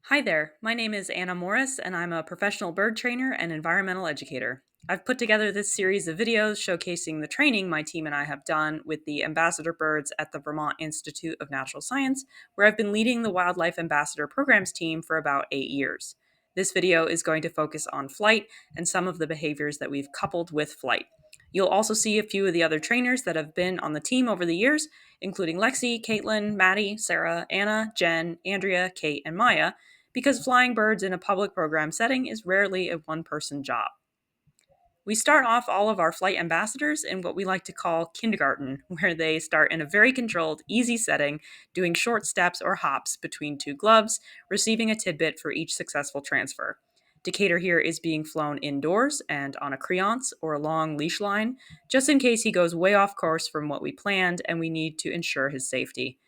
Hi there, my name is AnnaMorris, and I'm a professional bird trainer and environmental educator. I've put together this series of videos showcasing the training my team and I have done with the ambassador birds at the Vermont Institute of Natural Science, where I've been leading the Wildlife Ambassador Programs team for about 8 years. This video is going to focus on flight and some of the behaviors that we've coupled with flight. You'll also see a few of the other trainers that have been on the team over the years, including Lexi, Caitlin, Maddie, Sarah, Anna, Jen, Andrea, Kate, and Maya, because flying birds in a public program setting is rarely a one person job. We start off all of our flight ambassadors in what we like to call kindergarten, where they start in a very controlled, easy setting, doing short steps or hops between two gloves, receiving a tidbit for each successful transfer. Decatur here is being flown indoors and on a creance or a long leash line, just in case he goes way off course from what we planned and we need to ensure his safety.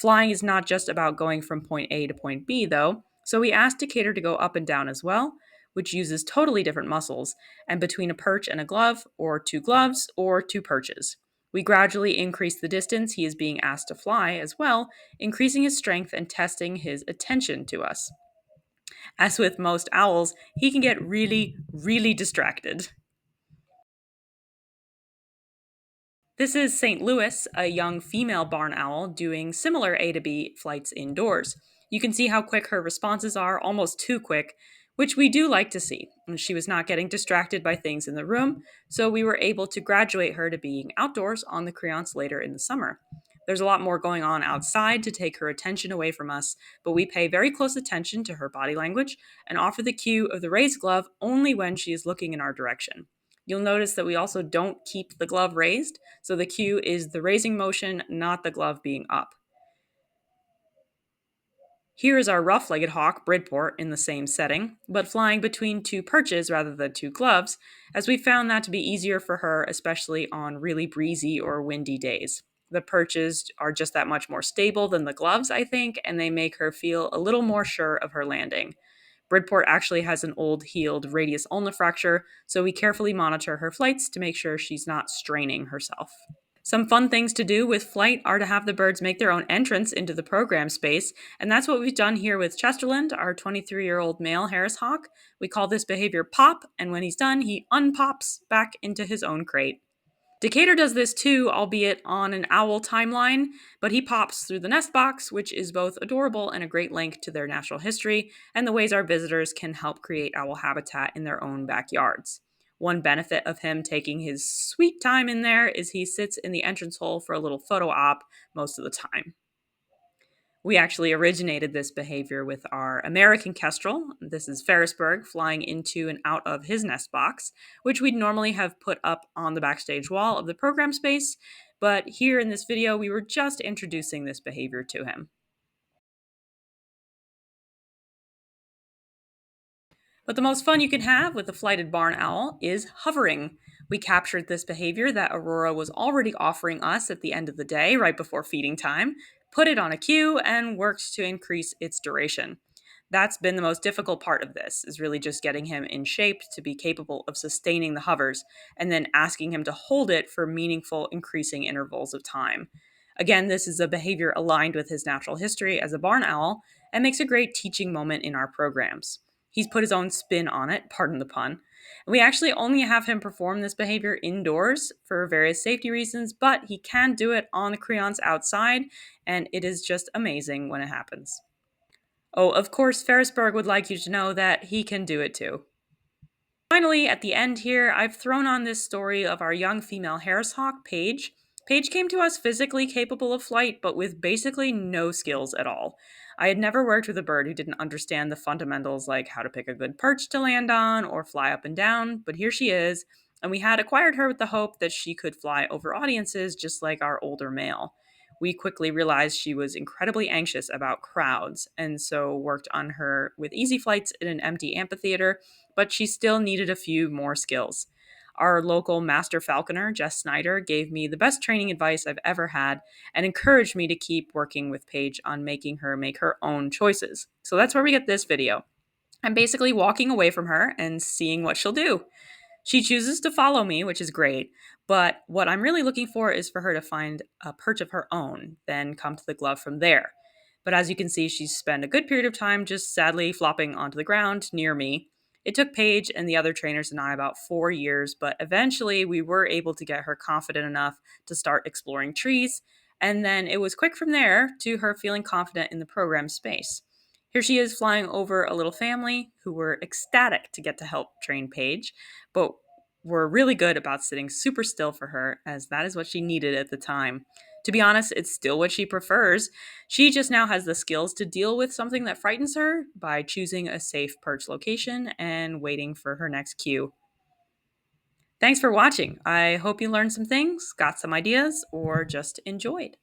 Flying is not just about going from point A to point B, though, so we asked Decatur to go up and down as well, which uses totally different muscles, and between a perch and a glove, or two gloves, or two perches. We gradually increase the distance he is being asked to fly as well, increasing his strength and testing his attention to us. As with most owls, he can get really, really distracted. This is St. Louis, a young female barn owl doing similar A to B flights indoors. You can see how quick her responses are, almost too quick, which we do like to see. And she was not getting distracted by things in the room, so we were able to graduate her to being outdoors on the creance later in the summer. There's a lot more going on outside to take her attention away from us, but we pay very close attention to her body language and offer the cue of the raised glove only when she is looking in our direction. You'll notice that we also don't keep the glove raised, so the cue is the raising motion, not the glove being up. Here is our rough-legged hawk, Bridport, in the same setting, but flying between two perches rather than two gloves, as we found that to be easier for her, especially on really breezy or windy days. The perches are just that much more stable than the gloves, I think, and they make her feel a little more sure of her landing. Bridport actually has an old healed radius ulna fracture, so we carefully monitor her flights to make sure she's not straining herself. Some fun things to do with flight are to have the birds make their own entrance into the program space, and that's what we've done here with Chesterland, our 23-year-old male Harris hawk. We call this behavior pop, and when he's done, he unpops back into his own crate. Decatur does this too, albeit on an owl timeline, but he pops through the nest box, which is both adorable and a great link to their natural history and the ways our visitors can help create owl habitat in their own backyards. One benefit of him taking his sweet time in there is he sits in the entrance hole for a little photo op most of the time. We actually originated this behavior with our American kestrel. This is Ferrisburg flying into and out of his nest box, which we'd normally have put up on the backstage wall of the program space. But here in this video, we were just introducing this behavior to him. But the most fun you can have with a flighted barn owl is hovering. We captured this behavior that Aurora was already offering us at the end of the day, right before feeding time, put it on a cue, and worked to increase its duration. That's been the most difficult part of this, is really just getting him in shape to be capable of sustaining the hovers, and then asking him to hold it for meaningful increasing intervals of time. Again, this is a behavior aligned with his natural history as a barn owl, and makes a great teaching moment in our programs. He's put his own spin on it, pardon the pun. We actually only have him perform this behavior indoors for various safety reasons, but he can do it on the creance outside, and it is just amazing when it happens. Oh, of course, Ferrisburg would like you to know that he can do it too. Finally, at the end here, I've thrown on this story of our young female Harris hawk, Paige. Paige came to us physically capable of flight, but with basically no skills at all. I had never worked with a bird who didn't understand the fundamentals like how to pick a good perch to land on or fly up and down, but here she is, and we had acquired her with the hope that she could fly over audiences just like our older male. We quickly realized she was incredibly anxious about crowds, and so worked on her with easy flights in an empty amphitheater, but she still needed a few more skills. Our local master falconer, Jess Snyder, gave me the best training advice I've ever had and encouraged me to keep working with Paige on making her make her own choices. So that's where we get this video. I'm basically walking away from her and seeing what she'll do. She chooses to follow me, which is great, but what I'm really looking for is for her to find a perch of her own, then come to the glove from there. But as you can see, she's spent a good period of time just sadly flopping onto the ground near me. It took Paige and the other trainers and I about 4 years, but eventually we were able to get her confident enough to start exploring trees. And then it was quick from there to her feeling confident in the program space. Here she is flying over a little family who were ecstatic to get to help train Paige, but were really good about sitting super still for her, as that is what she needed at the time. To be honest, it's still what she prefers. She just now has the skills to deal with something that frightens her by choosing a safe perch location and waiting for her next cue. Thanks for watching. I hope you learned some things, got some ideas, or just enjoyed.